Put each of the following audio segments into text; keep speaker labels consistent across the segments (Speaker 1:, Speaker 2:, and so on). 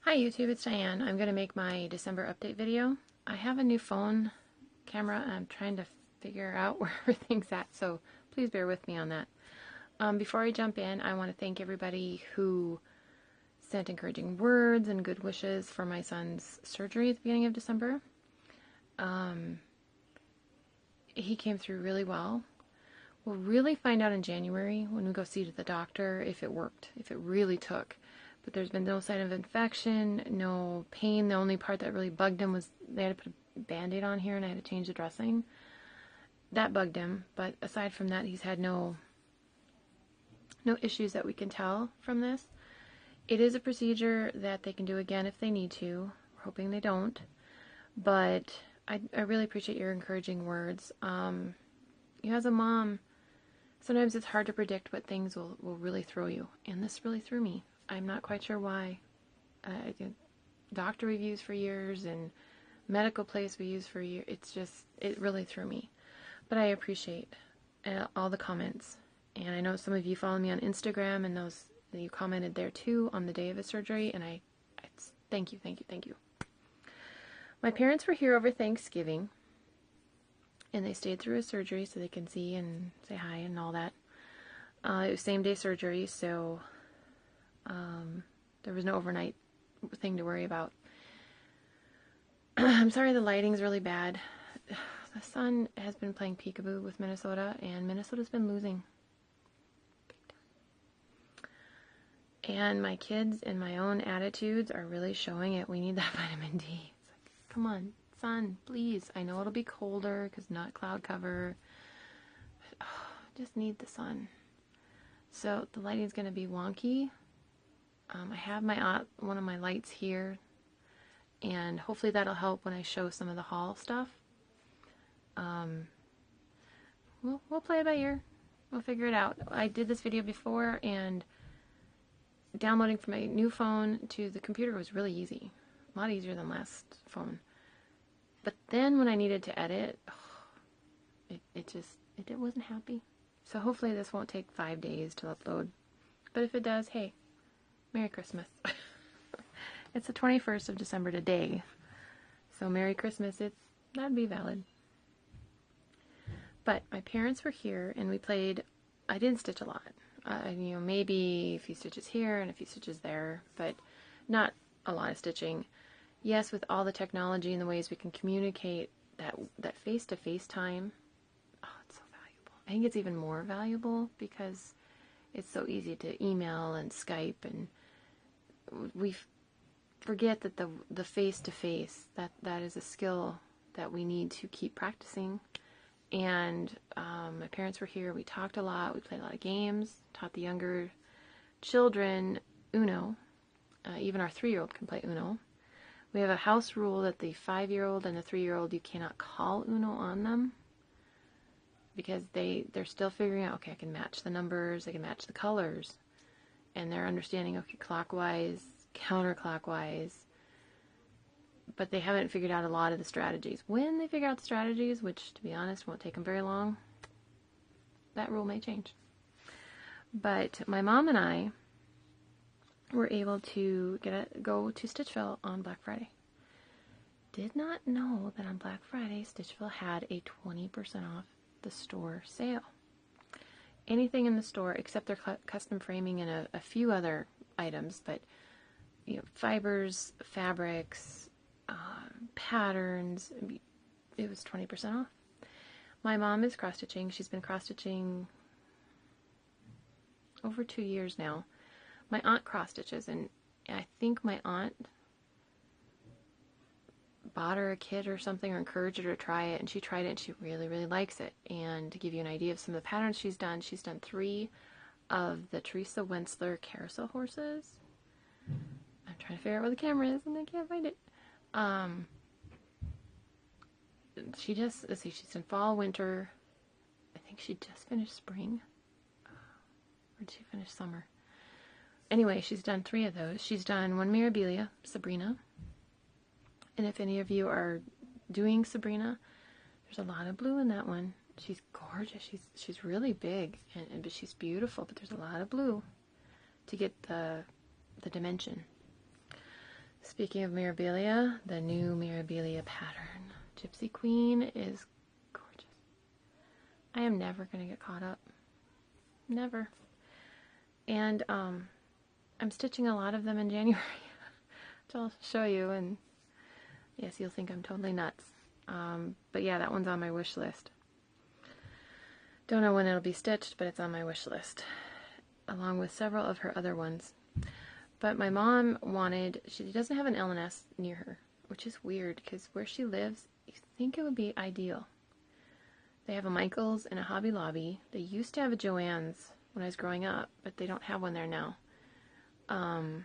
Speaker 1: Hi YouTube, it's Diane. I'm going to make my December update video. I have a new phone camera and I'm trying to figure out where everything's at, so please bear with me on that. Before I jump in, I want to thank everybody who sent encouraging words and good wishes for my son's surgery at the beginning of December. He came through really well. We'll really find out in January when we go see the doctor if it worked, if it really took. But there's been no sign of infection, no pain. The only part that really bugged him was they had to put a Band-Aid on here and I had to change the dressing. That bugged him, but aside from that, he's had no issues that we can tell from this. It is a procedure that they can do again if they need to. We're hoping they don't. But I really appreciate your encouraging words. You as a mom, sometimes it's hard to predict what things will really throw you. And this really threw me. I'm not quite sure why. I did doctor reviews for years and medical place we used for years. It really threw me. But I appreciate all the comments. And I know some of you follow me on Instagram and those you commented there too on the day of his surgery. And I thank you, thank you, thank you. My parents were here over Thanksgiving. And they stayed through his surgery so they can see and say hi and all that. It was same day surgery, so there was no overnight thing to worry about. I'm sorry the lighting's really bad. The sun has been playing peekaboo with Minnesota, and Minnesota's been losing. And my kids and my own attitudes are really showing it. We need that vitamin D. It's like, come on, sun, please. I know it'll be colder because not cloud cover. But, just need the sun. So the lighting's going to be wonky. I have one of my lights here, and hopefully that'll help when I show some of the haul stuff. We'll play it by ear. We'll figure it out. I did this video before, and downloading from my new phone to the computer was really easy. A lot easier than last phone. But then when I needed to edit, it wasn't happy. So hopefully this won't take 5 days to upload. But if it does, hey, Merry Christmas. It's the 21st of December today. So Merry Christmas, that'd be valid. But my parents were here and we played. I didn't stitch a lot. Maybe a few stitches here and a few stitches there, but not a lot of stitching. Yes, with all the technology and the ways we can communicate, that face-to-face time, it's so valuable. I think it's even more valuable because it's so easy to email and Skype, and we forget that the face-to-face, that is a skill that we need to keep practicing. And my parents were here. We talked a lot. We played a lot of games. Taught the younger children Uno. Even our 3-year-old can play Uno. We have a house rule that the 5-year-old and the 3-year-old, you cannot call Uno on them because they're still figuring out, okay, I can match the numbers, I can match the colors, and they're understanding, okay, clockwise, counterclockwise, but they haven't figured out a lot of the strategies. When they figure out the strategies, which to be honest won't take them very long, that rule may change. But my mom and I were able to go to Stitchville on Black Friday. Did not know that on Black Friday Stitchville had a 20% off the store sale. Anything in the store except their custom framing and a few other items, but fibers, fabrics, patterns, it was 20% off. My mom is cross-stitching. She's been cross-stitching over 2 years now. My aunt cross-stitches, and I think my aunt bought her a kit or something or encouraged her to try it, and she tried it and she really, really likes it. And to give you an idea of some of the patterns she's done 3 of the Teresa Wentzler carousel horses. I'm trying to figure out where the camera is and I can't find it. Let's see, she's done fall, winter. I think she just finished spring. Or did she finish summer? Anyway, she's done 3 of those. She's done one Mirabilia, Sabrina. And if any of you are doing Sabrina, there's a lot of blue in that one. She's gorgeous. She's really big, but she's beautiful. But there's a lot of blue to get the dimension. Speaking of Mirabilia, the new Mirabilia pattern, Gypsy Queen, is gorgeous. I am never going to get caught up. Never. And I'm stitching a lot of them in January, which I'll show you, and yes, you'll think I'm totally nuts. But yeah, that one's on my wish list. Don't know when it'll be stitched, but it's on my wish list, along with several of her other ones. But my mom she doesn't have an L&S near her, which is weird, because where she lives, you think it would be ideal. They have a Michael's and a Hobby Lobby. They used to have a Joann's when I was growing up, but they don't have one there now. And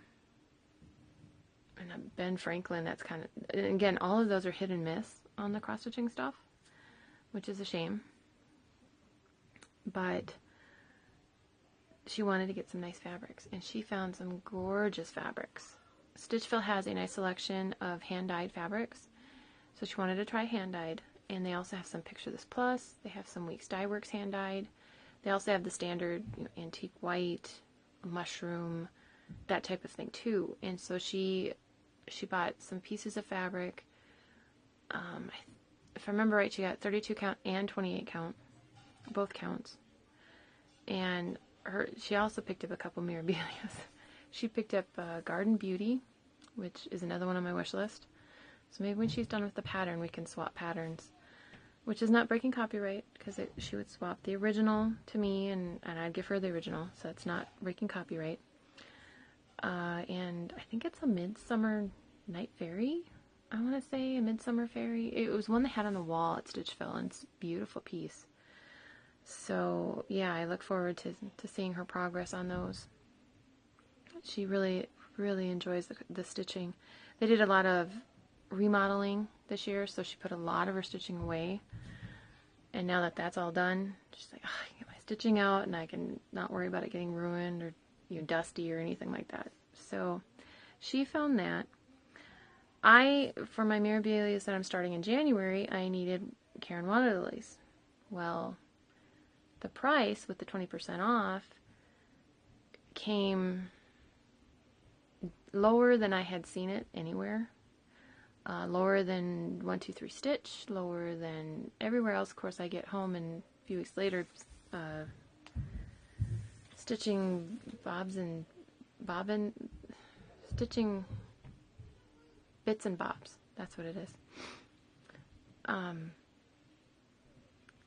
Speaker 1: Ben Franklin, that's kind of, and again, all of those are hit and miss on the cross-stitching stuff, which is a shame. But she wanted to get some nice fabrics, and she found some gorgeous fabrics. Stitchville has a nice selection of hand-dyed fabrics, so she wanted to try hand-dyed. And they also have some Picture This Plus. They have some Weeks Dye Works hand-dyed. They also have the standard, antique white, mushroom, that type of thing too. And so she bought some pieces of fabric. If I remember right, she got 32 count and 28 count, both counts. And she also picked up a couple Mirabilias. She picked up Garden Beauty, which is another one on my wish list. So maybe when she's done with the pattern, we can swap patterns, which is not breaking copyright, because she would swap the original to me, and I'd give her the original, so it's not breaking copyright. And I think it's a Midsummer Night Fairy. I want to say a Midsummer Fairy. It was one they had on the wall at Stitchville, and it's a beautiful piece. So yeah, I look forward to seeing her progress on those. She really, really enjoys the stitching. They did a lot of remodeling this year, so she put a lot of her stitching away. And now that that's all done, she's like, oh, I can get my stitching out, and I can not worry about it getting ruined or dusty or anything like that. So she found that. For my Mirabilias that I'm starting in January, I needed Karen Waterlilies. Well, the price with the 20% off came lower than I had seen it anywhere. Lower than 1-2-3 Stitch, lower than everywhere else. Of course, I get home and a few weeks later stitching stitching bits and bobs. That's what it is.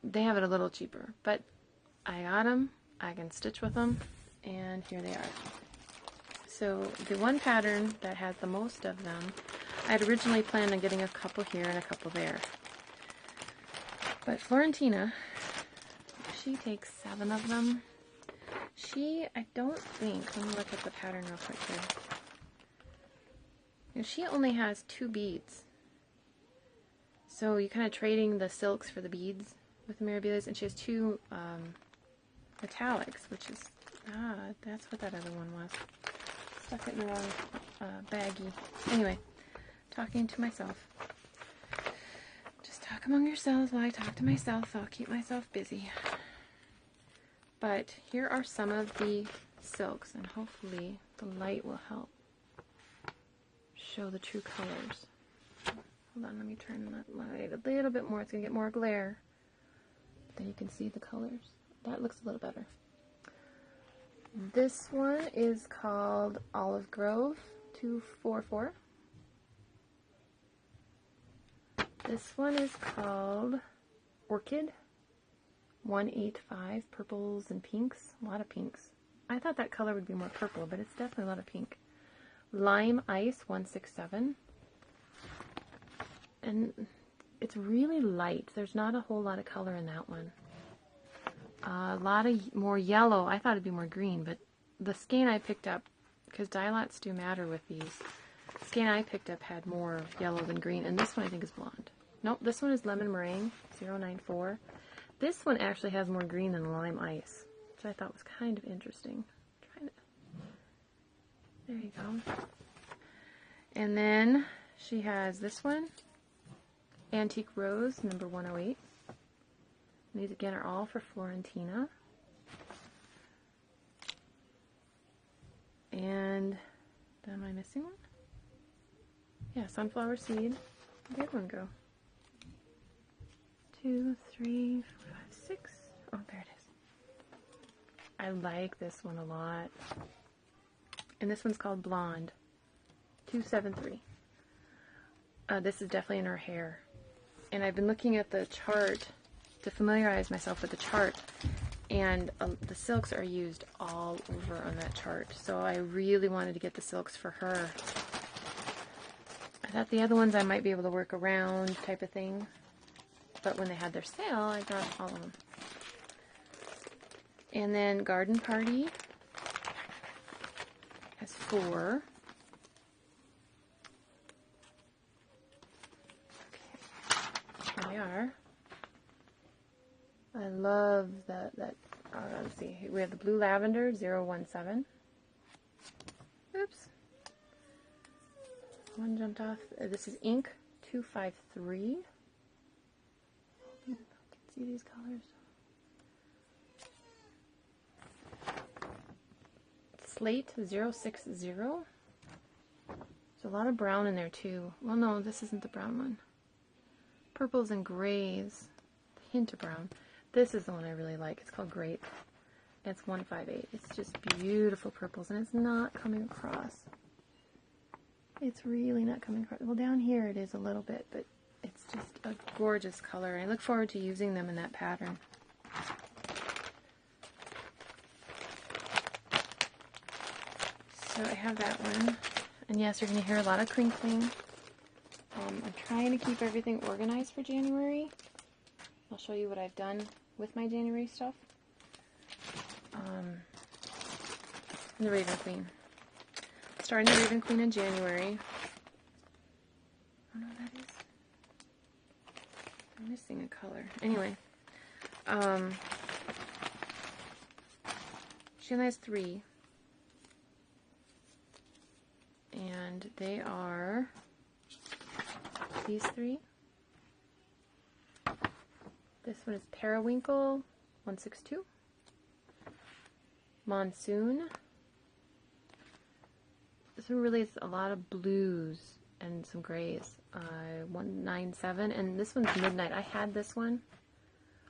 Speaker 1: They have it a little cheaper, but I got them. I can stitch with them, and here they are. So the one pattern that has the most of them, I had originally planned on getting a couple here and a couple there. But Florentina, she takes 7 of them. I don't think, let me look at the pattern real quick here. She only has 2 beads. So you're kind of trading the silks for the beads with the Mirabilias, and she has 2 metallics, which is, that's what that other one was. Stuck it in the wrong baggie. Anyway, talking to myself. Just talk among yourselves while I talk to myself. I'll keep myself busy. But here are some of the silks, and hopefully the light will help show the true colors. Hold on, let me turn that light a little bit more. It's going to get more glare. Then you can see the colors. That looks a little better. This one is called Olive Grove 244. This one is called Orchid 185, purples and pinks. A lot of pinks. I thought that color would be more purple, but it's definitely a lot of pink. Lime Ice 167. And it's really light. There's not a whole lot of color in that one. A lot of more yellow. I thought it'd be more green, but the skein I picked up, because dye lots do matter with these, the skein I picked up had more yellow than green, and this one I think is blonde. Nope, this one is Lemon Meringue 094. This one actually has more green than Lime Ice, which I thought was kind of interesting. There you go. And then she has this one, Antique Rose, number 108. These again are all for Florentina. And am I missing one? Yeah, sunflower seed. Where'd one go? 2, 3, 4, 5, 6. Oh, there it is. I like this one a lot. And this one's called Blonde. 273. This is definitely in her hair. And I've been looking at the chart to familiarize myself with the chart. And the silks are used all over on that chart. So I really wanted to get the silks for her. I thought the other ones I might be able to work around type of thing. But when they had their sale, I got all of them. And then Garden Party has 4. Okay, here they are. I love that let's see, we have the Blue Lavender 017. Oops. One jumped off. This is Ink 253. You can see these colors. Slate 060. There's a lot of brown in there too. Well, no, this isn't the brown one. Purples and grays. A hint of brown. This is the one I really like. It's called Grape. It's 158. It's just beautiful purples, and it's not coming across. It's really not coming across. Well, down here it is a little bit, but it's just a gorgeous color. I look forward to using them in that pattern. So I have that one. And yes, you're going to hear a lot of crinkling. I'm trying to keep everything organized for January. I'll show you what I've done with my January stuff. And the Raven Queen. Starting the Raven Queen in January. I don't know what that is. I'm missing a color. Anyway. She only has 3. And they are these 3. This one is Periwinkle 162. Monsoon. This one really is a lot of blues and some grays. 197, and this one's Midnight. I had this one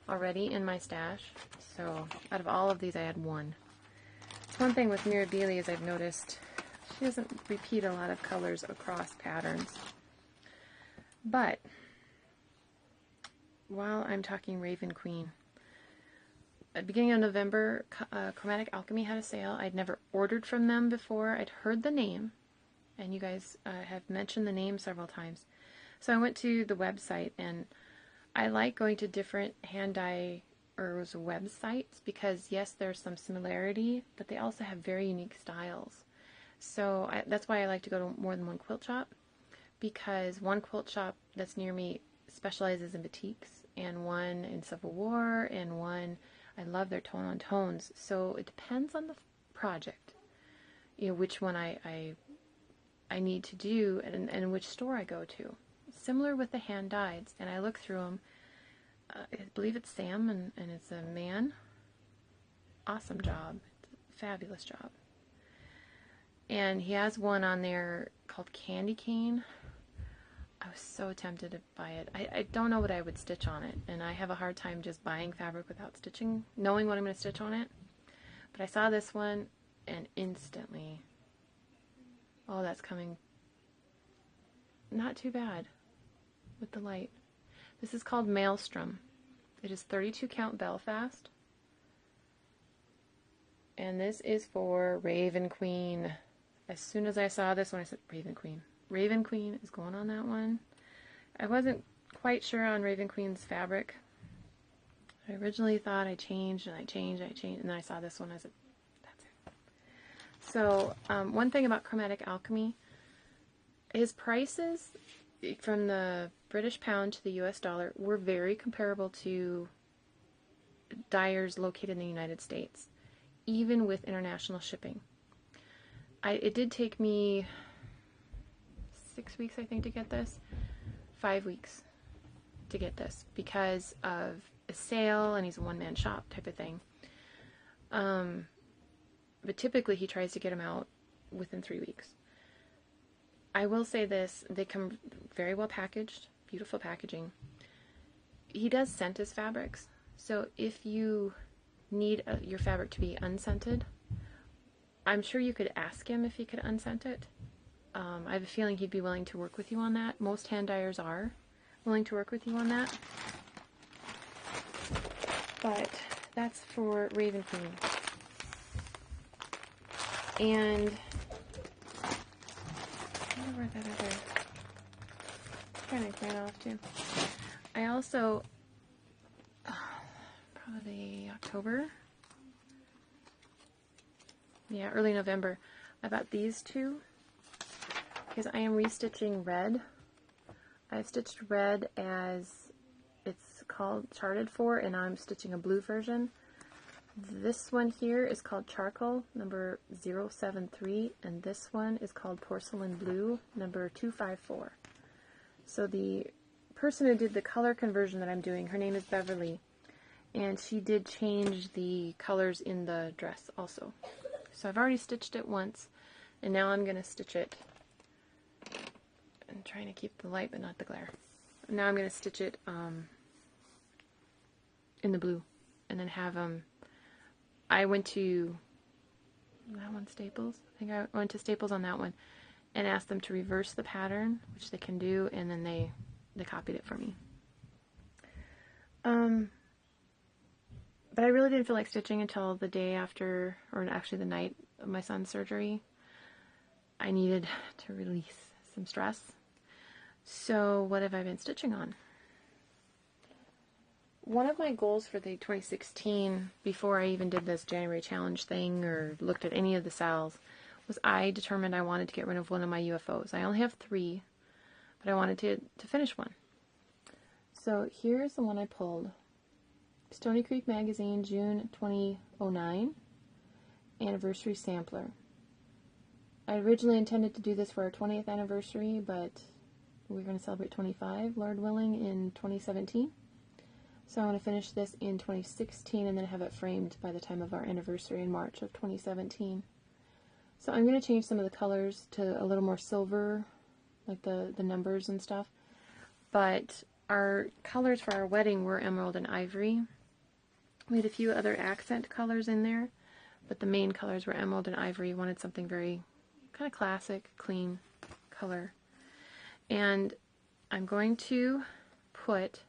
Speaker 1: already in my stash, so out of all of these I had one. One thing with Mirabile is I've noticed she doesn't repeat a lot of colors across patterns. But while I'm talking Raven Queen, at the beginning of November, Chromatic Alchemy had a sale. I'd never ordered from them before. I'd heard the name, and you guys have mentioned the name several times. So I went to the website, and I like going to different hand dyers websites because, yes, there's some similarity, but they also have very unique styles. So that's why I like to go to more than one quilt shop, because one quilt shop that's near me specializes in batiks, and one in Civil War, and one, I love their tone on tones. So it depends on the project, you know, which one I need to do, and which store I go to. Similar with the hand dyes, and I look through them. I believe it's Sam, and it's a man. Awesome job. It's a fabulous job. And he has one on there called Candy Cane. I was so tempted to buy it. I don't know what I would stitch on it, and I have a hard time just buying fabric without stitching, knowing what I'm going to stitch on it. But I saw this one, and instantly, oh, that's coming not too bad with the light. This is called Maelstrom. It is 32 count Belfast. And this is for Raven Queen. As soon as I saw this one, I said, Raven Queen. Raven Queen is going on that one. I wasn't quite sure on Raven Queen's fabric. I originally thought I changed, and and then I saw this one. I said, that's it. So, one thing about Chromatic Alchemy, his prices from the British pound to the US dollar were very comparable to dyers located in the United States, even with international shipping. It did take me 6 weeks, I think, to get this. 5 weeks to get this because of a sale, and he's a one-man shop type of thing. But typically he tries to get them out within 3 weeks. I will say this, they come very well packaged, beautiful packaging. He does scent his fabrics, so if you need your fabric to be unscented, I'm sure you could ask him if he could unscent it. I have a feeling he'd be willing to work with you on that. Most hand dyers are willing to work with you on that. But that's for Raven Queen. And I wonder where that other Chromatic ran off to. I also, probably October, yeah, early November, I bought these two because I am restitching red. I've stitched red as it's called charted for, and I'm stitching a blue version. This one here is called Charcoal, number 073, and this one is called Porcelain Blue, number 254. So the person who did the color conversion that I'm doing, her name is Beverly, and she did change the colors in the dress also. So I've already stitched it once, and now I'm going to stitch it. I'm trying to keep the light but not the glare. Now I'm going to stitch it in the blue, and then have I went to that one, Staples. I think I went to Staples on that one and asked them to reverse the pattern, which they can do, and then they copied it for me. But I really didn't feel like stitching until the day after, or actually the night of my son's surgery. I needed to release some stress. So what have I been stitching on? One of my goals for the 2016, before I even did this January challenge thing or looked at any of the sales, was I determined I wanted to get rid of one of my UFOs. I only have 3, but I wanted to finish one. So here's the one I pulled. Stony Creek Magazine, June 2009, Anniversary Sampler. I originally intended to do this for our 20th anniversary, but we're going to celebrate 25, Lord willing, in 2017. So I'm going to finish this in 2016 and then have it framed by the time of our anniversary in March of 2017. So I'm going to change some of the colors to a little more silver, like the numbers and stuff. But our colors for our wedding were emerald and ivory. We had a few other accent colors in there, but the main colors were emerald and ivory. Wanted something very kind of classic, clean color. And I'm going to put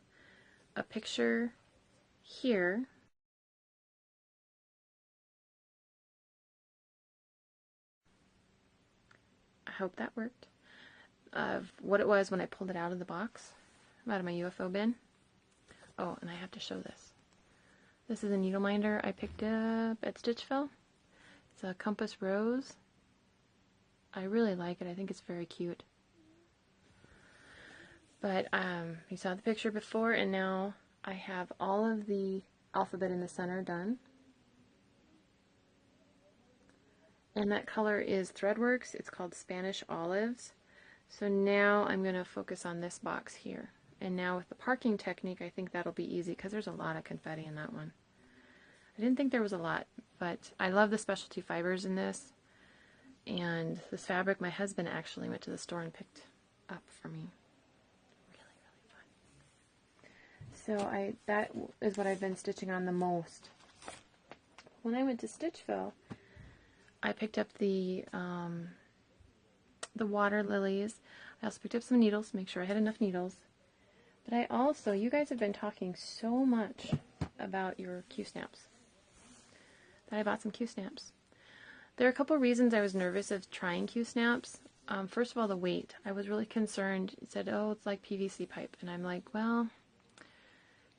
Speaker 1: a picture here I hope that worked, of what it was when I pulled it out of the box, out of my UFO bin. Oh, and I have to show this. This is a needle minder I picked up at Stitchville. It's a Compass Rose. I really like it. I think it's very cute. But you saw the picture before, and now I have all of the alphabet in the center done. And that color is Threadworks. It's called Spanish Olives. So now I'm going to focus on this box here. And now with the parking technique, I think that'll be easy because there's a lot of confetti in that one. I didn't think there was a lot, but I love the specialty fibers in this. And this fabric, my husband actually went to the store and picked up for me. Really, really fun. So that is what I've been stitching on the most. When I went to Stitchville, I picked up the Waterlilies. I also picked up some needles, make sure I had enough needles. But I also, you guys have been talking so much about your qsnaps, that I bought some qsnaps. There are a couple reasons I was nervous of trying qsnaps. First of all, the weight. I was really concerned. It said, oh, it's like PVC pipe. And I'm like, well,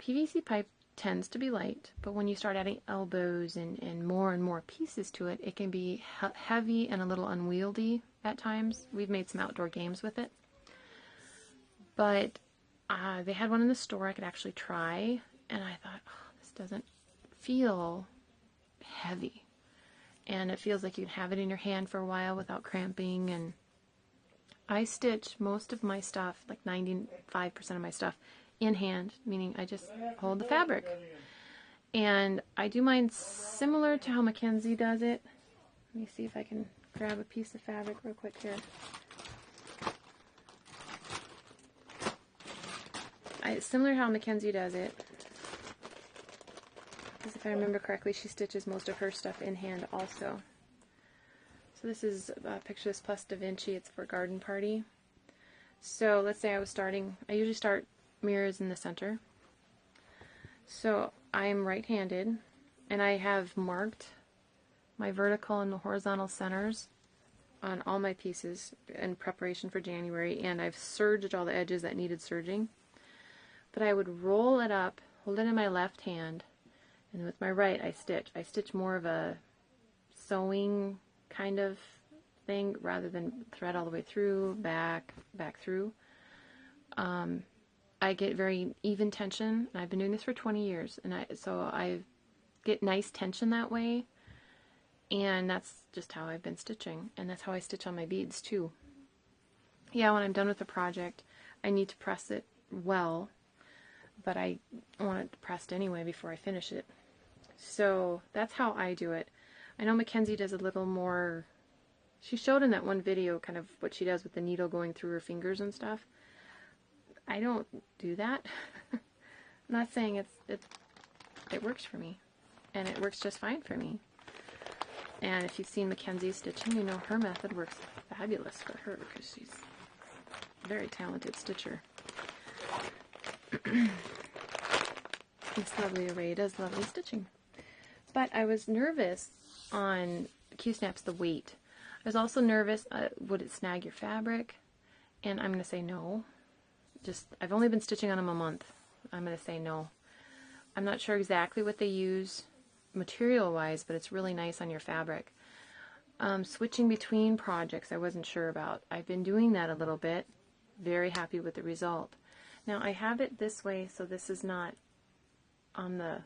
Speaker 1: PVC pipe tends to be light, but when you start adding elbows and more pieces to it, it can be heavy and a little unwieldy at times. We've made some outdoor games with it. But they had one in the store I could actually try, and I thought, oh, this doesn't feel heavy. And it feels like you can have it in your hand for a while without cramping. And I stitch most of my stuff, like 95% of my stuff, in hand, meaning I just hold the fabric. And I do mine similar to how Mackenzie does it. Let me see if I can grab a piece of fabric real quick here. Similar how Mackenzie does it, because if I remember correctly, she stitches most of her stuff in hand also. So this is Picture This Plus Da Vinci. It's for garden party. So let's say I usually start mirrors in the center. So I'm right-handed, and I have marked my vertical and the horizontal centers on all my pieces in preparation for January, and I've serged all the edges that needed serging. But I would roll it up, hold it in my left hand, and with my right I stitch. I stitch more of a sewing kind of thing rather than thread all the way through, back through. I get very even tension, and I've been doing this for 20 years, and so I get nice tension that way, and that's just how I've been stitching, and that's how I stitch on my beads too. Yeah, when I'm done with the project, I need to press it well, but I want it pressed anyway before I finish it. So that's how I do it. I know Mackenzie does a little more. She showed in that one video kind of what she does with the needle going through her fingers and stuff. I don't do that. I'm not saying it works for me, and it works just fine for me. And if you've seen Mackenzie's stitching, you know her method works fabulous for her because she's a very talented stitcher. This lovely array does lovely stitching. But I was nervous on qsnaps, the weight. I was also nervous, would it snag your fabric? And I'm going to say no. I've only been stitching on them a month. I'm going to say no. I'm not sure exactly what they use material-wise, but it's really nice on your fabric. Switching between projects, I wasn't sure about. I've been doing that a little bit. Very happy with the result. Now I have it this way, so this is not on the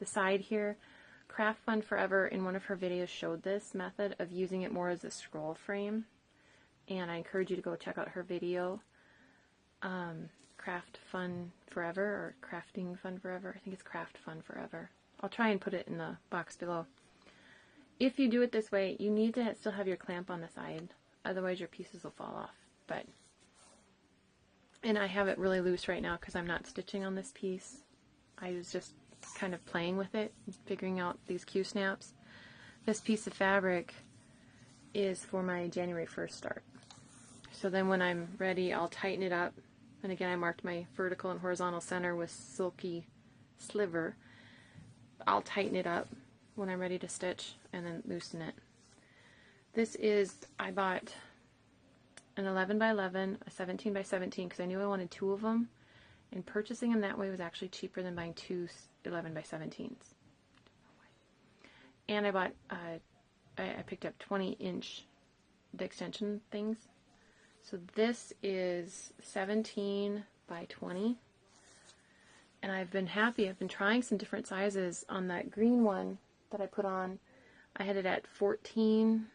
Speaker 1: side here. Craft Fun Forever in one of her videos showed this method of using it more as a scroll frame, and I encourage you to go check out her video. Craft Fun Forever, or Crafting Fun Forever. I think it's Craft Fun Forever. I'll try and put it in the box below. If you do it this way, you need to still have your clamp on the side, otherwise your pieces will fall off. And I have it really loose right now because I'm not stitching on this piece. I was just kind of playing with it, figuring out these qsnaps. This piece of fabric is for my January 1st start. So then when I'm ready, I'll tighten it up. And again, I marked my vertical and horizontal center with silky sliver. I'll tighten it up when I'm ready to stitch and then loosen it. This is, I bought an 11 by 11, a 17 by 17 because I knew I wanted two of them, and purchasing them that way was actually cheaper than buying two 11 by 17s. And I bought, I picked up 20-inch the extension things. So this is 17 by 20, and I've been happy. I've been trying some different sizes. On that green one that I put on, I had it at 14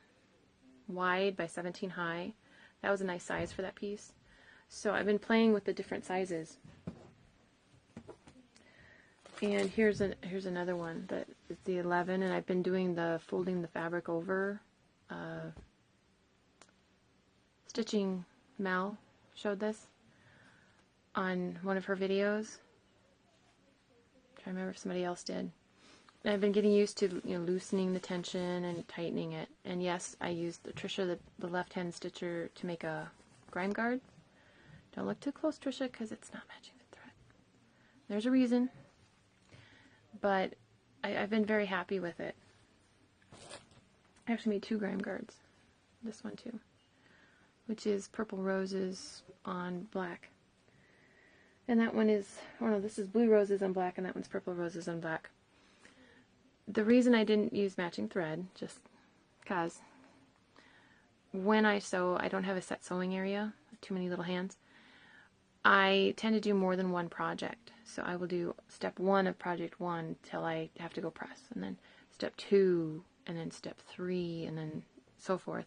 Speaker 1: wide by 17 high. That was a nice size for that piece. So I've been playing with the different sizes. And here's another one that is the 11, and I've been doing the folding the fabric over. Stitching Mel showed this on one of her videos. I'm trying to remember if somebody else did. And I've been getting used to loosening the tension and tightening it. And yes, I used Trisha, the left-hand stitcher, to make a grime guard. Don't look too close, Trisha, because it's not matching the thread. There's a reason. But I've been very happy with it. I actually made two grime guards. This one too, which is purple roses on black. And that one is, oh no, this is blue roses on black, and that one's purple roses on black. The reason I didn't use matching thread, just because when I sew, I don't have a set sewing area, too many little hands. I tend to do more than one project. So I will do step 1 of project 1 till I have to go press, and then step 2, and then step 3, and then so forth.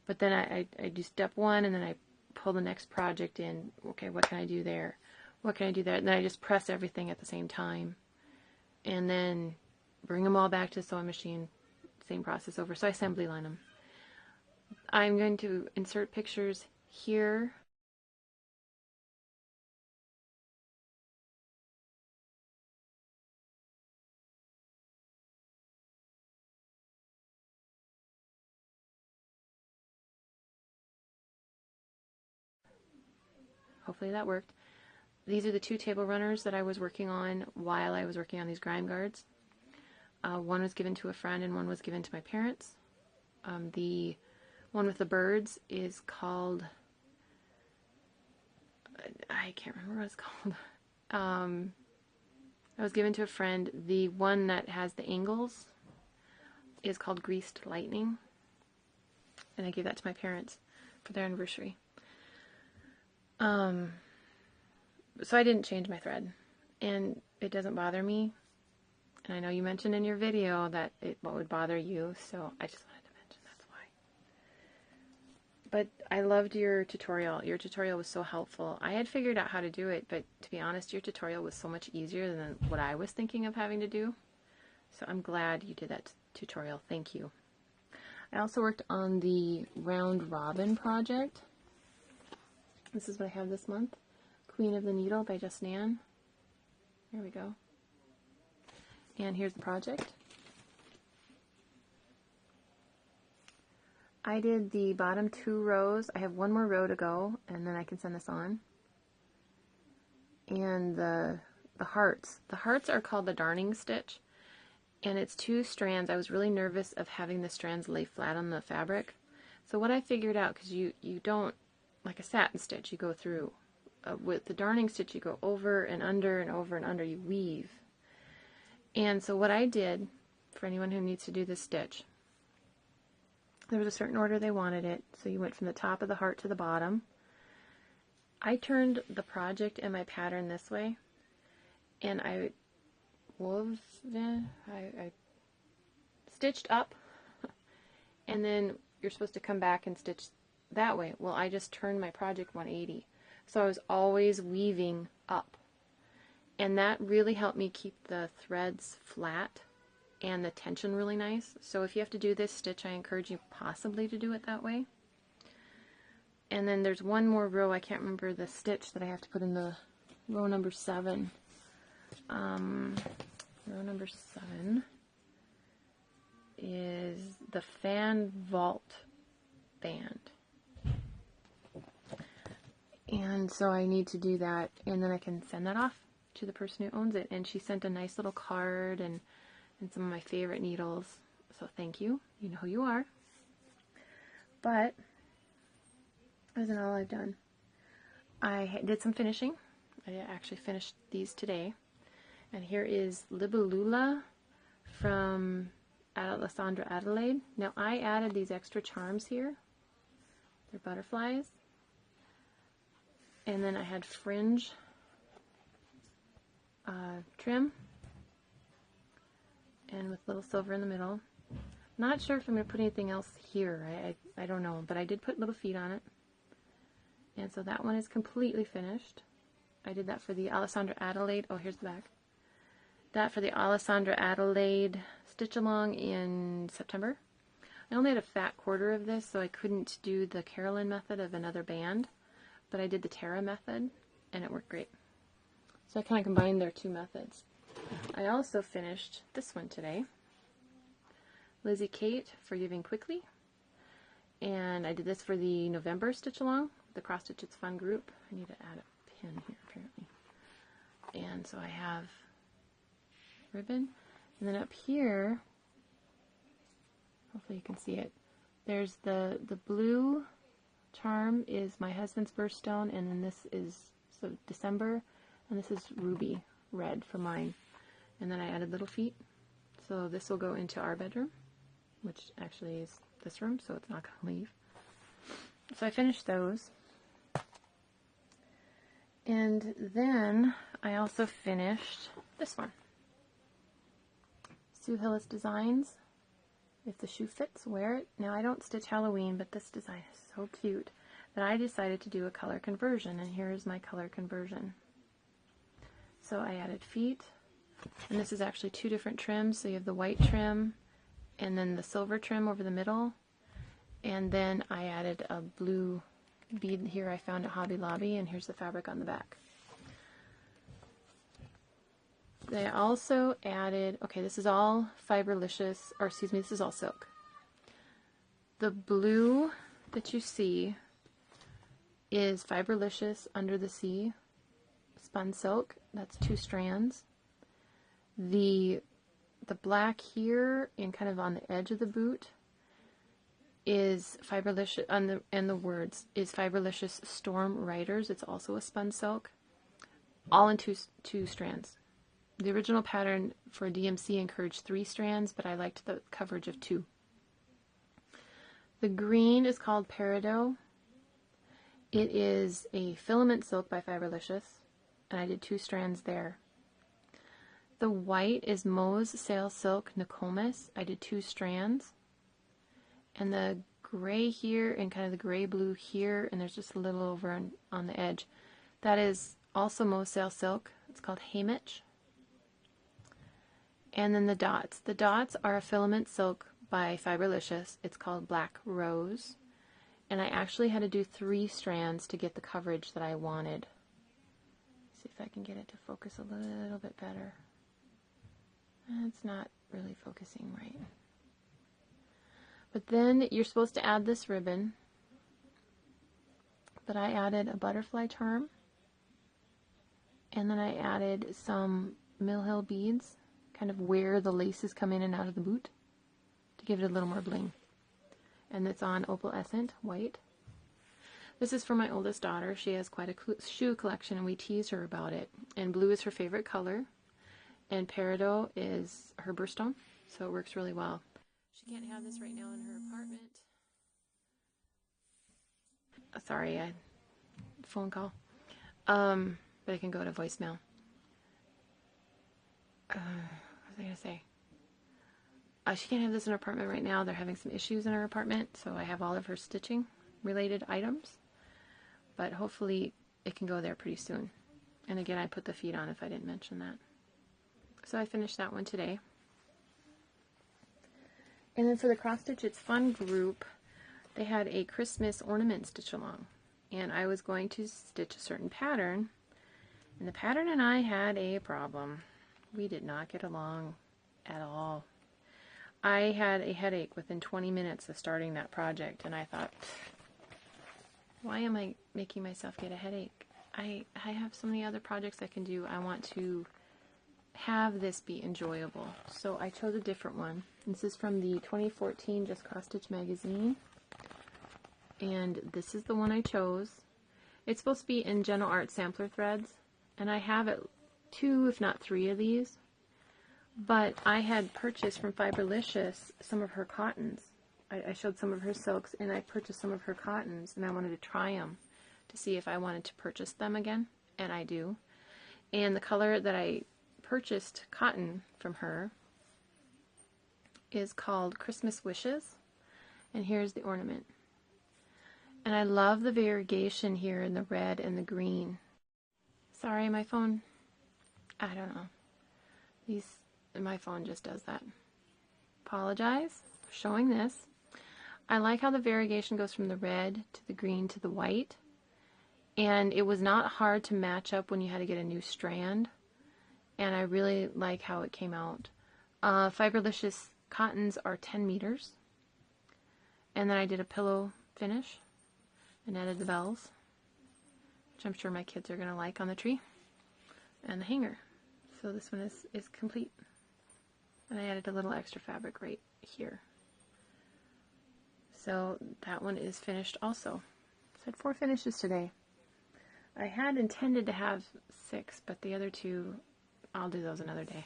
Speaker 1: But then I do step 1, and then I pull the next project in. Okay, what can I do there? What can I do there? And then I just press everything at the same time. And then bring them all back to the sewing machine. Same process over. So I assembly line them. I'm going to insert pictures here hopefully that worked. These are the 2 table runners that I was working on while I was working on these grime guards. One was given to a friend and one was given to my parents. The one with the birds is called, I can't remember what it's called. I was given to a friend. The one that has the angles is called Greased Lightning. And I gave that to my parents for their anniversary. So I didn't change my thread. And it doesn't bother me. And I know you mentioned in your video that what would bother you, so I just wanted to mention that's why. But I loved your tutorial. Your tutorial was so helpful. I had figured out how to do it, but to be honest, your tutorial was so much easier than what I was thinking of having to do. So I'm glad you did that tutorial. Thank you. I also worked on the Round Robin project. This is what I have this month. Queen of the Needle by Just Nan. There we go. And here's the project. I did the bottom 2 rows. I have 1 more row to go, and then I can send this on. And the hearts. The hearts are called the darning stitch. And it's 2 strands. I was really nervous of having the strands lay flat on the fabric. So what I figured out, because you don't, like a satin stitch, you go through. With the darning stitch, you go over and under and over and under. You weave. And so what I did, for anyone who needs to do this stitch, there was a certain order they wanted it. So you went from the top of the heart to the bottom. I turned the project and my pattern this way. And I stitched up, and then you're supposed to come back and stitch that way. Well, I just turned my project 180, so I was always weaving up, and that really helped me keep the threads flat and the tension really nice. So if you have to do this stitch, I encourage you possibly to do it that way. And then there's 1 more row. I can't remember the stitch that I have to put in the row number 7. Row number 7 is the fan vault band. And so I need to do that, and then I can send that off to the person who owns it. And she sent a nice little card and some of my favorite needles. So thank you. You know who you are. But that isn't all I've done. I did some finishing. I actually finished these today. And here is Libellula from Alessandra Adelaide. Now I added these extra charms here. They're butterflies. And then I had fringe trim. And with little silver in the middle. Not sure if I'm going to put anything else here. I don't know. But I did put little feet on it. And so that one is completely finished. I did that for the Alessandra Adelaide. Oh, here's the back. That for the Alessandra Adelaide stitch along in September. I only had a fat quarter of this, so I couldn't do the Carolyn method of another band, but I did the Tara method, and it worked great. So I kind of combined their 2 methods. I also finished this one today. Lizzie Kate, Forgiving Quickly. And I did this for the November stitch along, the Cross Stitch It's Fun group. I need to add a pin here, apparently. And so I have ribbon, and then up here, hopefully you can see it, there's the blue charm is my husband's birthstone, and then this is December, and this is ruby red for mine. And then I added little feet, so this will go into our bedroom, which actually is this room, so it's not going to leave. So I finished those, and then I also finished this one. Sue Hillis Designs. If the shoe fits, wear it. Now I don't stitch Halloween, but this design is so cute that I decided to do a color conversion, and here is my color conversion. So I added feet, and this is actually 2 different trims. So you have the white trim and then the silver trim over the middle, and then I added a blue bead here I found at Hobby Lobby, and here's the fabric on the back. They also added, okay, this is all Fiberlicious, or excuse me, this is all silk. The blue that you see is Fiberlicious Under the Sea spun silk. That's 2 strands. The black here and kind of on the edge of the boot is Fiberlicious, and the words is Fiberlicious Storm Riders. It's also a spun silk, all in two strands. The original pattern for DMC encouraged 3 strands, but I liked the coverage of 2. The green is called Peridot. It is a filament silk by Fiberlicious, and I did 2 strands there. The white is Mo's Sail Silk Nokomis. I did 2 strands. And the gray here and kind of the gray blue here, and there's just a little over on the edge. That is also Mo's Sail Silk. It's called Haymitch. And then the dots. The dots are a filament silk by Fiberlicious. It's called Black Rose. And I actually had to do 3 strands to get the coverage that I wanted. See if I can get it to focus a little bit better. It's not really focusing right. But then you're supposed to add this ribbon. But I added a butterfly charm. And then I added some Mill Hill beads, kind of where the laces come in and out of the boot, to give it a little more bling. And it's on opalescent white. This is for my oldest daughter. She has quite a shoe collection, and we tease her about it. And blue is her favorite color. And Peridot is her birthstone, so it works really well. She can't have this right now in her apartment. Sorry, phone call. But I can go to voicemail. What was I going to say? She can't have this in her apartment right now. They're having some issues in her apartment, so I have all of her stitching related items. But hopefully it can go there pretty soon. And again, I put the feet on if I didn't mention that. So I finished that one today. And then for the Cross Stitch It's Fun group, they had a Christmas ornament stitch along. And I was going to stitch a certain pattern. And the pattern and I had a problem. We did not get along at all. I had a headache within 20 minutes of starting that project. And I thought, why am I making myself get a headache? I have so many other projects I can do. I want to have this be enjoyable. So I chose a different one. This is from the 2014 Just Cross Stitch magazine. And this is the one I chose. It's supposed to be in Gentle Art sampler threads. And I have 2, if not 3 of these. But I had purchased from Fiberlicious some of her cottons. I showed some of her silks, and I purchased some of her cottons, and I wanted to try them to see if I wanted to purchase them again, and I do. And the color that I purchased cotton from her is called Christmas Wishes, and here's the ornament. And I love the variegation here in the red and the green. Sorry, my phone, I don't know. My phone just does that. Apologize for showing this. I like how the variegation goes from the red to the green to the white. And it was not hard to match up when you had to get a new strand. And I really like how it came out. Fiberlicious cottons are 10 meters. And then I did a pillow finish and added the bells, which I'm sure my kids are going to like on the tree, and the hanger. So this one is complete. And I added a little extra fabric right here. So that one is finished also. So I had 4 finishes today. I had intended to have 6, but the other 2, I'll do those another day.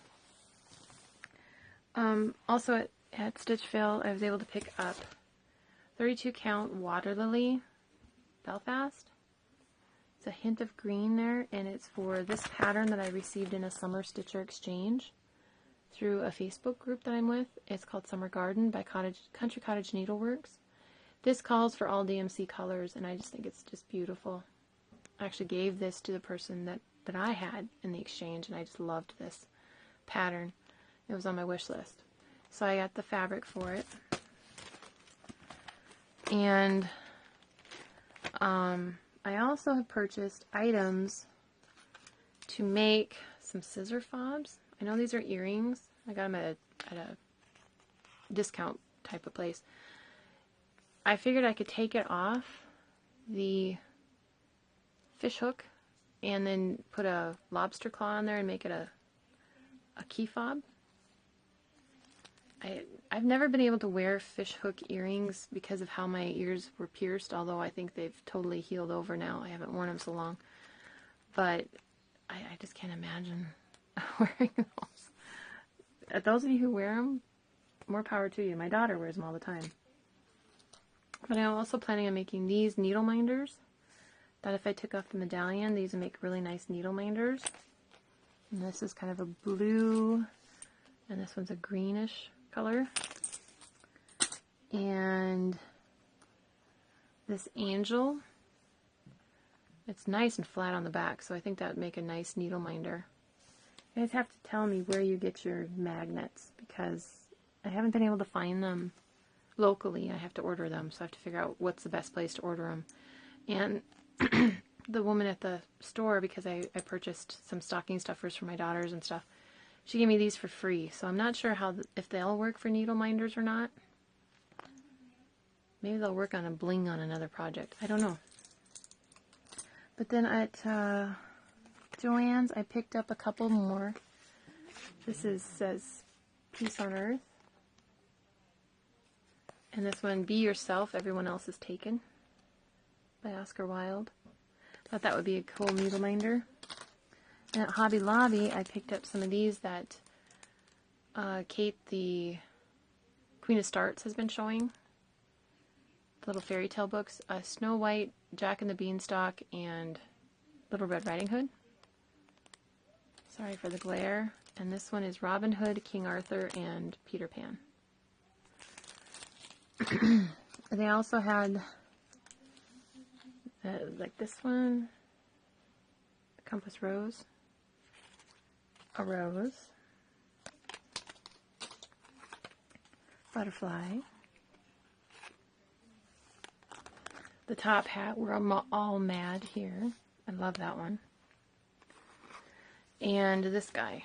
Speaker 1: Also at Stitchville, I was able to pick up 32 count Waterlily Belfast. It's a hint of green there, and it's for this pattern that I received in a summer stitcher exchange through a Facebook group that I'm with. It's called Summer Garden by Country Cottage Needleworks. This calls for all DMC colors, and I just think it's just beautiful. I actually gave this to the person that I had in the exchange, and I just loved this pattern. It was on my wish list. So I got the fabric for it. And I also have purchased items to make some scissor fobs. I know these are earrings. I got them at a discount type of place. I figured I could take it off the fish hook and then put a lobster claw on there and make it a key fob. I've never been able to wear fish hook earrings because of how my ears were pierced, although I think they've totally healed over now. I haven't worn them so long. But I just can't imagine wearing those. Those of you who wear them, more power to you. My daughter wears them all the time. But I'm also planning on making these needle minders, that if I took off the medallion, these would make really nice needle minders. And this is kind of a blue, and this one's a greenish color. And this angel, it's nice and flat on the back, so I think that would make a nice needle minder. You guys have to tell me where you get your magnets, because I haven't been able to find them locally. I have to order them, so I have to figure out what's the best place to order them. And the woman at the store, because I purchased some stocking stuffers for my daughters and stuff, she gave me these for free, so I'm not sure if they'll work for needle minders or not. Maybe they'll work on a bling on another project. I don't know. But then at Joann's, I picked up a couple more. This says Peace on Earth. And this one, Be Yourself, Everyone Else is Taken, by Oscar Wilde. Thought that would be a cool needle minder. And at Hobby Lobby, I picked up some of these that Kate, the Queen of Starts, has been showing. The little fairy tale books. Snow White, Jack and the Beanstalk, and Little Red Riding Hood. Sorry for the glare. And this one is Robin Hood, King Arthur, and Peter Pan. They also had like this one, Compass Rose, a rose, butterfly, the top hat, we're all mad here. I love that one. And this guy,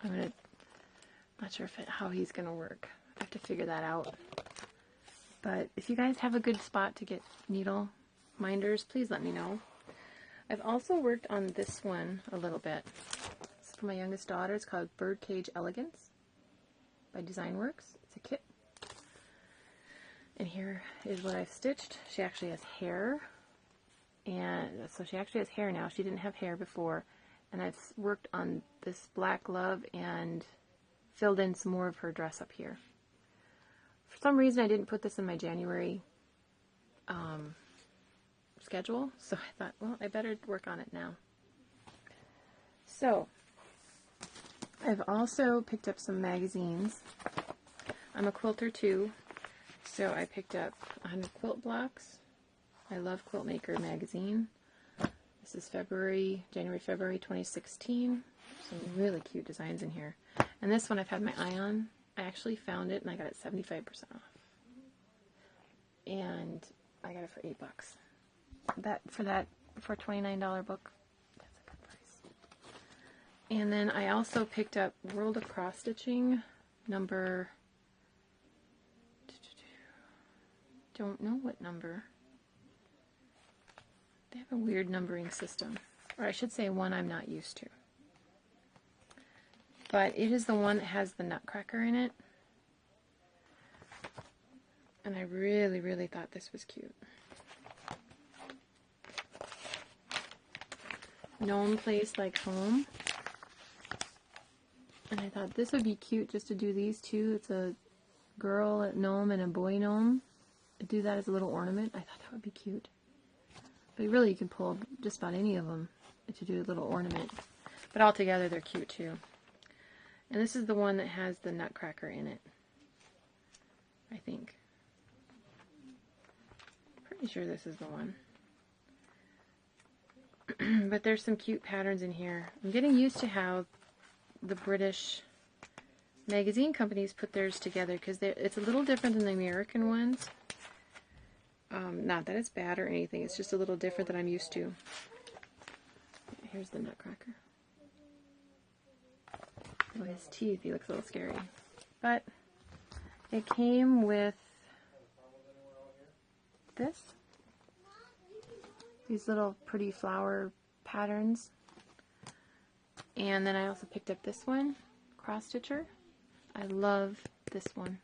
Speaker 1: not sure how he's gonna work. I have to figure that out. But if you guys have a good spot to get needle minders, please let me know. I've also worked on this one a little bit. It's for my youngest daughter. It's called Birdcage Elegance by Designworks. It's a kit. And here is what I've stitched. She actually has hair. And so she actually has hair now. She didn't have hair before. And I've worked on this black glove and filled in some more of her dress up here. For some reason, I didn't put this in my January schedule, so I thought, well, I better work on it now. So, I've also picked up some magazines. I'm a quilter too, so I picked up 100 quilt blocks. I love Quiltmaker magazine. This is January, February 2016. Some really cute designs in here. And this one I've had my eye on. I actually found it and I got it 75% off. And I got it for $8. For a $29 book, that's a good price. And then I also picked up World of Cross Stitching number, don't know what number. They have a weird numbering system, or I should say one I'm not used to. But it is the one that has the nutcracker in it. And I really, really thought this was cute. Gnome Place Like Home. And I thought this would be cute just to do these two. It's a girl gnome and a boy gnome. I'd do that as a little ornament. I thought that would be cute. But really you can pull just about any of them to do a little ornament. But all together they're cute too. And this is the one that has the nutcracker in it, I think. Pretty sure this is the one. But there's some cute patterns in here. I'm getting used to how the British magazine companies put theirs together, because it's a little different than the American ones. Not that it's bad or anything, it's just a little different than I'm used to. Here's the nutcracker. Oh, his teeth, he looks a little scary. But it came with this. these little pretty flower patterns. And then I also picked up this one, cross stitcher. I love this one.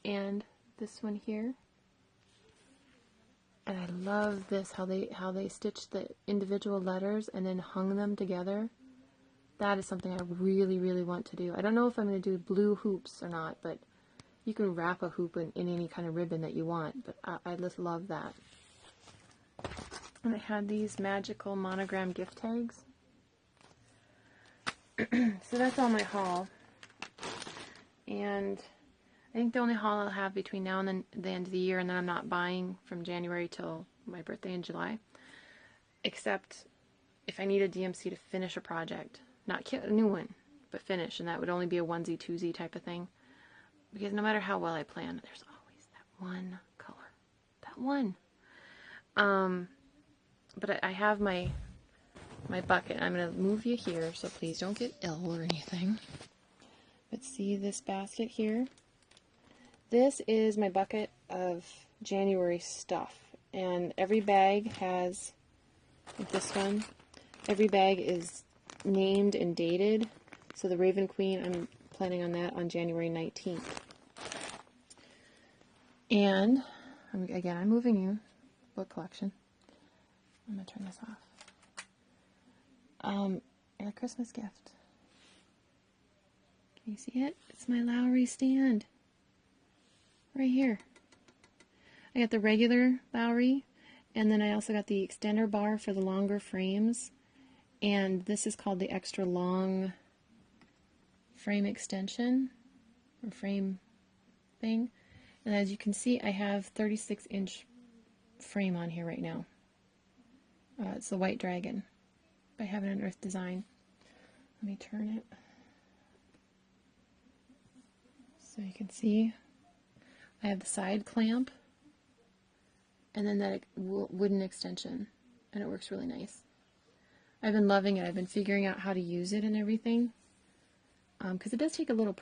Speaker 1: And this one here. And I love this, how they stitched the individual letters and then hung them together. That is something I really, really want to do. I don't know if I'm going to do blue hoops or not, but you can wrap a hoop in any kind of ribbon that you want. But I just love that. And I had these magical monogram gift tags. So that's all my haul. And I think the only haul I'll have between now and then the end of the year, and then I'm not buying from January till my birthday in July, except if I need a DMC to finish a project. Not a new one, but finish, and that would only be a onesie, twosie type of thing. Because no matter how well I plan, there's always that one color. That one. But I have my bucket. I'm going to move you here, so please don't get ill or anything. But see this basket here? This is my bucket of January stuff. And every bag has, like this one, every bag is named and dated. So the Raven Queen, I'm planning on that on January 19th. And, again, I'm moving you, book collection. I'm going to turn this off. And a Christmas gift. Can you see it? It's my Lowery stand. Right here. I got the regular Lowery, and then I also got the extender bar for the longer frames. And this is called the extra long frame extension, or frame thing. And as you can see, I have 36-inch frame on here right now. It's the White Dragon by Heaven and Earth Design. Let me turn it so you can see. I have the side clamp and then that wooden extension, and it works really nice. I've been loving it. I've been figuring out how to use it and everything, because it does take a little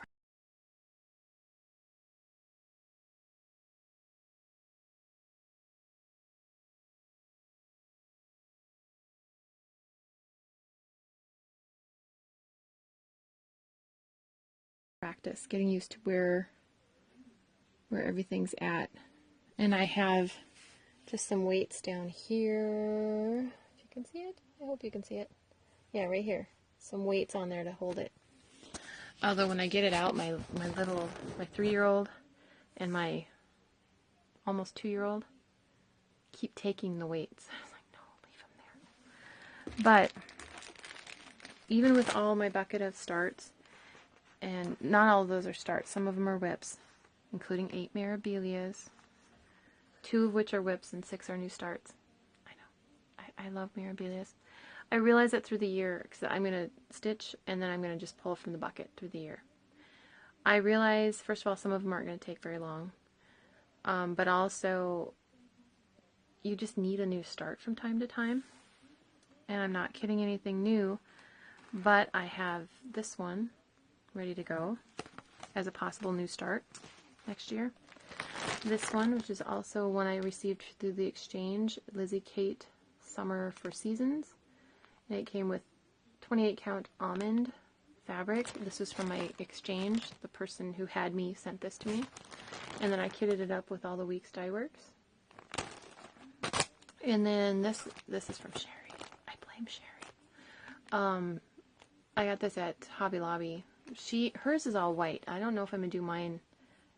Speaker 1: practice, getting used to where everything's at. And I have just some weights down here, if you can see it. I hope you can see it. Yeah, right here. Some weights on there to hold it. Although when I get it out, my 3-year-old and my almost 2-year-old keep taking the weights. I was like, no, leave them there. But even with all my bucket of starts, and not all of those are starts, some of them are whips, including 8 Mirabilias, 2 of which are whips and 6 are new starts. I know. I love Mirabilias. I realize that through the year, because I'm going to stitch and then I'm going to just pull from the bucket through the year. I realize, first of all, some of them aren't going to take very long. But also, you just need a new start from time to time. And I'm not kidding, anything new, but I have this one ready to go as a possible new start next year. This one, which is also one I received through the exchange, Lizzie Kate Summer for Seasons. And it came with 28 count almond fabric. This was from my exchange. The person who had me sent this to me. And then I kitted it up with all the Weeks Dye Works. And then this is from Sherry. I blame Sherry. I got this at Hobby Lobby. Hers is all white. I don't know if I'm going to do mine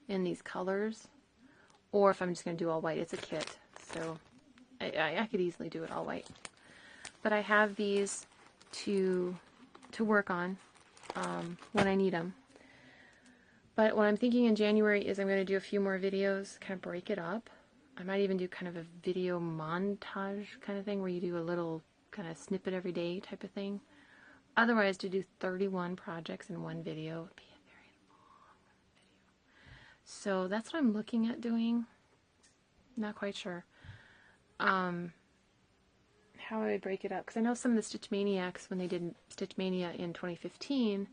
Speaker 1: in these colors or if I'm just going to do all white. It's a kit, so I could easily do it all white. But I have these to work on when I need them. But what I'm thinking in January is I'm going to do a few more videos, kind of break it up. I might even do kind of a video montage kind of thing where you do a little kind of snippet every day type of thing. Otherwise, to do 31 projects in one video would be a very long video. So that's what I'm looking at doing. Not quite sure how I would break it up. Because I know some of the Stitch Maniacs, when they did Stitch Mania in 2015,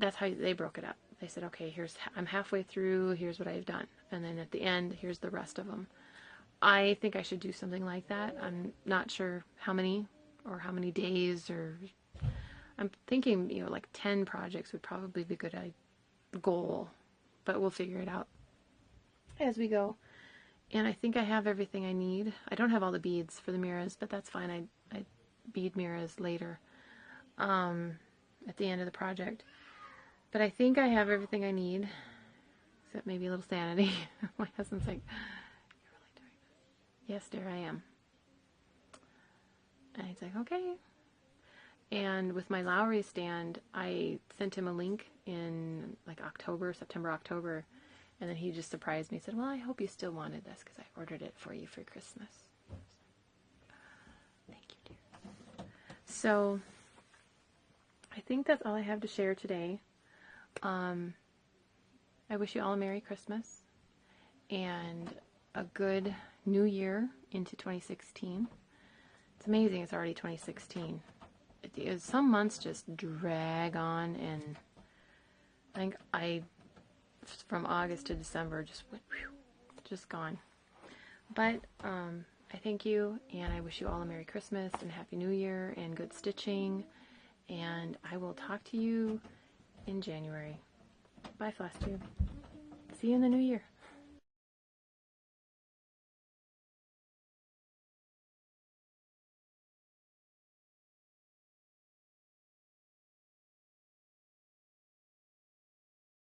Speaker 1: that's how they broke it up. They said, okay, I'm halfway through, here's what I've done. And then at the end, here's the rest of them. I think I should do something like that. I'm not sure how many or how many days, or I'm thinking, you know, like 10 projects would probably be a good goal, but we'll figure it out as we go. And I think I have everything I need. I don't have all the beads for the mirrors, but that's fine. I bead mirrors later at the end of the project. But I think I have everything I need, except maybe a little sanity. My husband's like, "You're really doing this?" Yes, dear, I am. And he's like, okay. And with my Lowery stand, I sent him a link in like September, October. And then he just surprised me. He said, well, I hope you still wanted this because I ordered it for you for Christmas. Thank you, dear. So I think that's all I have to share today. I wish you all a Merry Christmas and a good New Year into 2016. It's amazing it's already 2016. Some months just drag on, and I think from August to December just went, just gone. But I thank you, and I wish you all a Merry Christmas and Happy New Year and good stitching, and I will talk to you in January. Bye, Floss Tube. See you in the new year.